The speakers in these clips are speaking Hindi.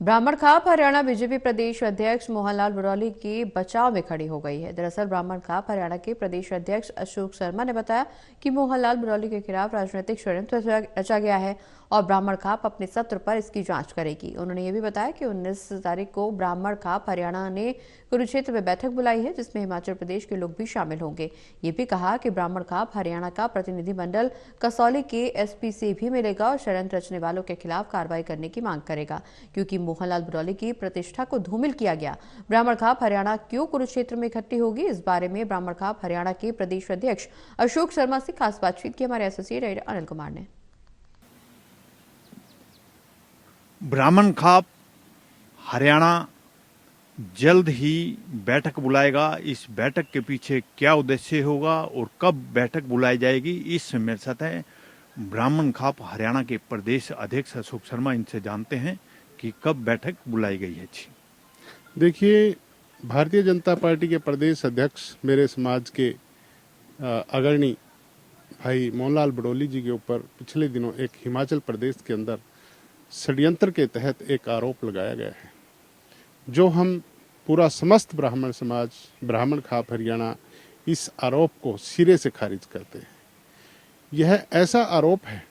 ब्राह्मण खाप हरियाणा बीजेपी प्रदेश अध्यक्ष मोहनलाल बुरौली के बचाव में खड़ी हो गई है। दरअसल ब्राह्मण खाप हरियाणा के प्रदेश अध्यक्ष अशोक शर्मा ने बताया कि मोहनलाल बुरौली के खिलाफ राजनीतिक षड्यंत्र रचा गया है और ब्राह्मण खाप अपने सत्र पर इसकी जांच करेगी। उन्होंने ये भी बताया कि 19 तारीख को ब्राह्मण खाप हरियाणा ने कुरुक्षेत्र में बैठक बुलाई है, जिसमें हिमाचल प्रदेश के लोग भी शामिल होंगे। ये भी कहा कि ब्राह्मण खाप हरियाणा का प्रतिनिधिमंडल कसौली के एसपी से भी मिलेगा और षड्यंत्र रचने वालों के खिलाफ कार्रवाई करने की मांग करेगा, क्योंकि मोहनलाल बुरौली की प्रतिष्ठा को धूमिल किया गया। ब्राह्मण खाप हरियाणा क्यों कुरुक्षेत्र में इकट्ठी होगी, इस बारे में ब्राह्मण खाप हरियाणा के प्रदेश अध्यक्ष अशोक शर्मा से खास बातचीत की हमारे एसोसिएट अनिल कुमार ने। ब्राह्मण खाप हरियाणा जल्द ही बैठक बुलाएगा। इस बैठक के पीछे क्या उद्देश्य होगा और कब बैठक बुलाई जाएगी, इस मेरे साथ है ब्राह्मण खाप हरियाणा के प्रदेश अध्यक्ष अशोक शर्मा। इनसे जानते हैं कि कब बैठक बुलाई गई है। जी देखिए, भारतीय जनता पार्टी के प्रदेश अध्यक्ष मेरे समाज के अग्रणी भाई मोहनलाल बुरौली जी के ऊपर पिछले दिनों एक हिमाचल प्रदेश के अंदर षड्यंत्र के तहत एक आरोप लगाया गया है, जो हम पूरा समस्त ब्राह्मण समाज ब्राह्मण खाप हरियाणा इस आरोप को सिरे से खारिज करते हैं। यह ऐसा आरोप है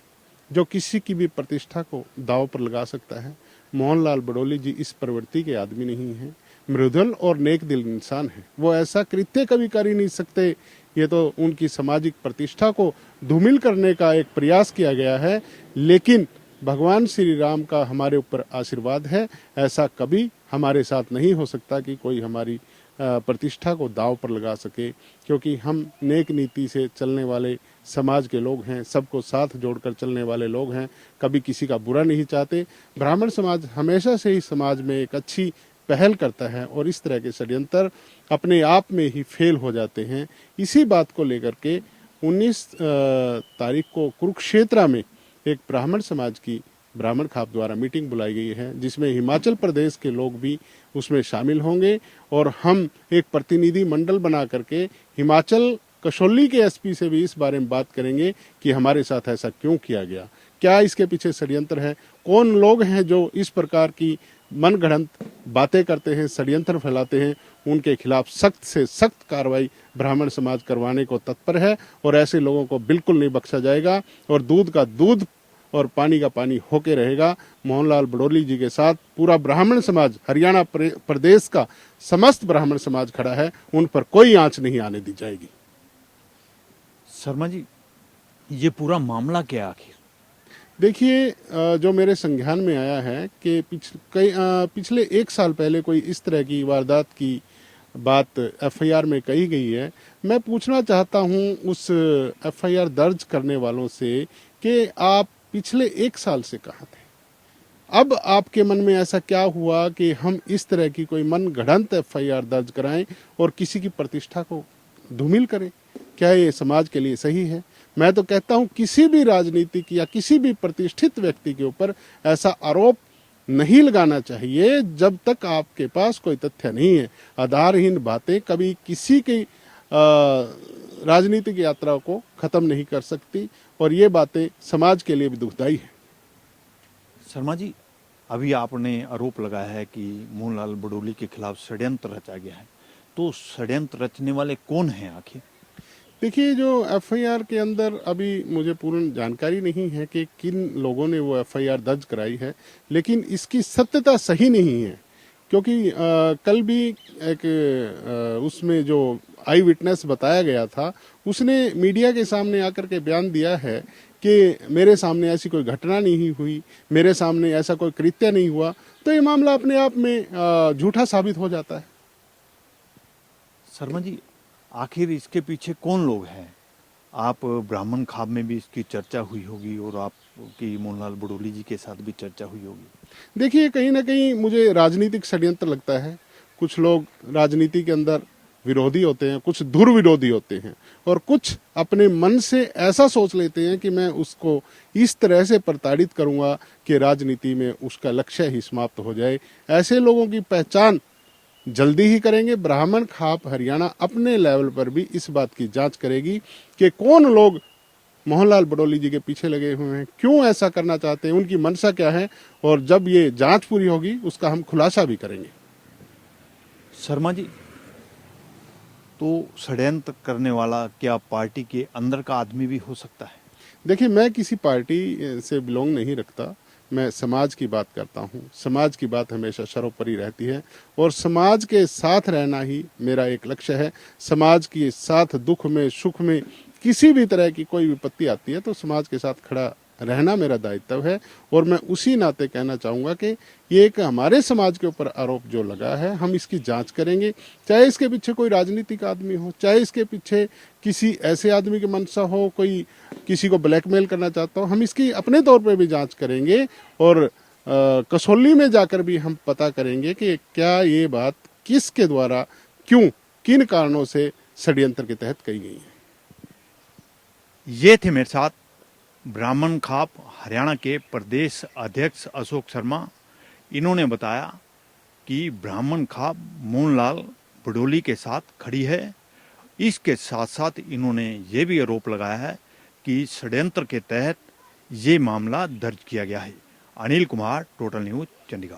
जो किसी की भी प्रतिष्ठा को दांव पर लगा सकता है। मोहनलाल बुरौली जी इस प्रवृत्ति के आदमी नहीं हैं, मृदुल और नेक दिल इंसान हैं। वो ऐसा कृत्य कभी कर ही नहीं सकते। ये तो उनकी सामाजिक प्रतिष्ठा को धूमिल करने का एक प्रयास किया गया है, लेकिन भगवान श्री राम का हमारे ऊपर आशीर्वाद है। ऐसा कभी हमारे साथ नहीं हो सकता कि कोई हमारी प्रतिष्ठा को दांव पर लगा सके, क्योंकि हम नेक नीति से चलने वाले समाज के लोग हैं, सबको साथ जोड़कर चलने वाले लोग हैं, कभी किसी का बुरा नहीं चाहते। ब्राह्मण समाज हमेशा से ही समाज में एक अच्छी पहल करता है और इस तरह के षड्यंत्र अपने आप में ही फेल हो जाते हैं। इसी बात को लेकर के 19 तारीख को कुरुक्षेत्र में एक ब्राह्मण समाज की ब्राह्मण खाप द्वारा मीटिंग बुलाई गई है, जिसमें हिमाचल प्रदेश के लोग भी उसमें शामिल होंगे और हम एक प्रतिनिधि मंडल बना करके हिमाचल कसौली के एसपी से भी इस बारे में बात करेंगे कि हमारे साथ ऐसा क्यों किया गया, क्या इसके पीछे षड्यंत्र है, कौन लोग हैं जो इस प्रकार की मनगढ़ंत बातें करते हैं, षड्यंत्र फैलाते हैं। उनके खिलाफ सख्त से सख्त कार्रवाई ब्राह्मण समाज करवाने को तत्पर है और ऐसे लोगों को बिल्कुल नहीं बख्शा जाएगा और दूध का दूध और पानी का पानी होके रहेगा। मोहनलाल बुरौली जी के साथ पूरा ब्राह्मण समाज, हरियाणा प्रदेश का समस्त ब्राह्मण समाज खड़ा है, उन पर कोई आंच नहीं आने दी जाएगी। शर्मा जी, ये पूरा मामला क्या आखिर? देखिए, जो मेरे संज्ञान में आया है कि पिछले 1 साल पहले कोई इस तरह की वारदात की बात एफआईआर में कही गई है। मैं पूछना चाहता हूं उस एफआईआर दर्ज करने वालों से कि आप पिछले 1 साल से कहाँ थे? अब आपके मन में ऐसा क्या हुआ कि हम इस तरह की कोई मनगढ़ंत एफआईआर दर्ज कराएं और किसी की प्रतिष्ठा को धूमिल करें? क्या ये समाज के लिए सही है? मैं तो कहता हूं किसी भी राजनीतिक या किसी भी प्रतिष्ठित व्यक्ति के ऊपर ऐसा आरोप नहीं लगाना चाहिए जब तक आपके पास कोई तथ्य नहीं है। आधारहीन बातें कभी किसी की राजनीतिक यात्रा को खत्म नहीं कर सकती और ये बातें समाज के लिए भी दुखदायी है। शर्मा जी, अभी आपने आरोप लगाया है कि मोहनलाल बुरौली के खिलाफ षड्यंत्र रचा गया है, तो षड्यंत्र रचने वाले कौन हैं आखिर? देखिए, जो एफआईआर के अंदर अभी मुझे पूर्ण जानकारी नहीं है कि किन लोगों ने वो एफआईआर दर्ज कराई है, लेकिन इसकी सत्यता सही नहीं है, क्योंकि कल भी एक उसमें जो आई विटनेस बताया गया था, उसने मीडिया के सामने आकर के बयान दिया है कि मेरे सामने ऐसी कोई घटना नहीं हुई, मेरे सामने ऐसा कोई कृत्य नहीं हुआ। तो ये मामला अपने आप में झूठा साबित हो जाता है। शर्मा जी, आखिर इसके पीछे कौन लोग हैं? आप ब्राह्मण खाप में भी इसकी चर्चा हुई होगी और आपकी मोहनलाल बुरौली जी के साथ भी चर्चा हुई होगी। देखिए, कहीं ना कहीं मुझे राजनीतिक षड्यंत्र लगता है। कुछ लोग राजनीति के अंदर विरोधी होते हैं, कुछ धुर विरोधी होते हैं और कुछ अपने मन से ऐसा सोच लेते हैं कि मैं उसको इस तरह से प्रताड़ित करूंगा कि राजनीति में उसका लक्ष्य ही समाप्त हो जाए। ऐसे लोगों की पहचान जल्दी ही करेंगे। ब्राह्मण खाप हरियाणा अपने लेवल पर भी इस बात की जांच करेगी कि कौन लोग मोहनलाल बडोली जी के पीछे लगे हुए हैं, क्यों ऐसा करना चाहते हैं, उनकी मंशा क्या है, और जब ये जांच पूरी होगी उसका हम खुलासा भी करेंगे। शर्मा जी, तो षड्यंत्र करने वाला क्या पार्टी के अंदर का आदमी भी हो सकता है? देखिए, मैं किसी पार्टी से बिलोंग नहीं रखता, मैं समाज की बात करता हूँ। समाज की बात हमेशा सर्वोपरि रहती है और समाज के साथ रहना ही मेरा एक लक्ष्य है। समाज के साथ दुख में, सुख में, किसी भी तरह की कोई विपत्ति आती है तो समाज के साथ खड़ा रहना मेरा दायित्व है। और मैं उसी नाते कहना चाहूँगा कि ये एक हमारे समाज के ऊपर आरोप जो लगा है, हम इसकी जांच करेंगे, चाहे इसके पीछे कोई राजनीतिक आदमी हो, चाहे इसके पीछे किसी ऐसे आदमी की मंशा हो, कोई किसी को ब्लैकमेल करना चाहता हो, हम इसकी अपने तौर पे भी जांच करेंगे और कसौली में जाकर भी हम पता करेंगे कि क्या ये बात किसके द्वारा, क्यों, किन कारणों से षड्यंत्र के तहत कही गई है। ये थे मेरे साथ ब्राह्मण खाप हरियाणा के प्रदेश अध्यक्ष अशोक शर्मा। इन्होंने बताया कि ब्राह्मण खाप मोहनलाल बडोली के साथ खड़ी है। इसके साथ साथ इन्होंने ये भी आरोप लगाया है कि षड्यंत्र के तहत ये मामला दर्ज किया गया है। Anil Kumar, total news, Chandigarh.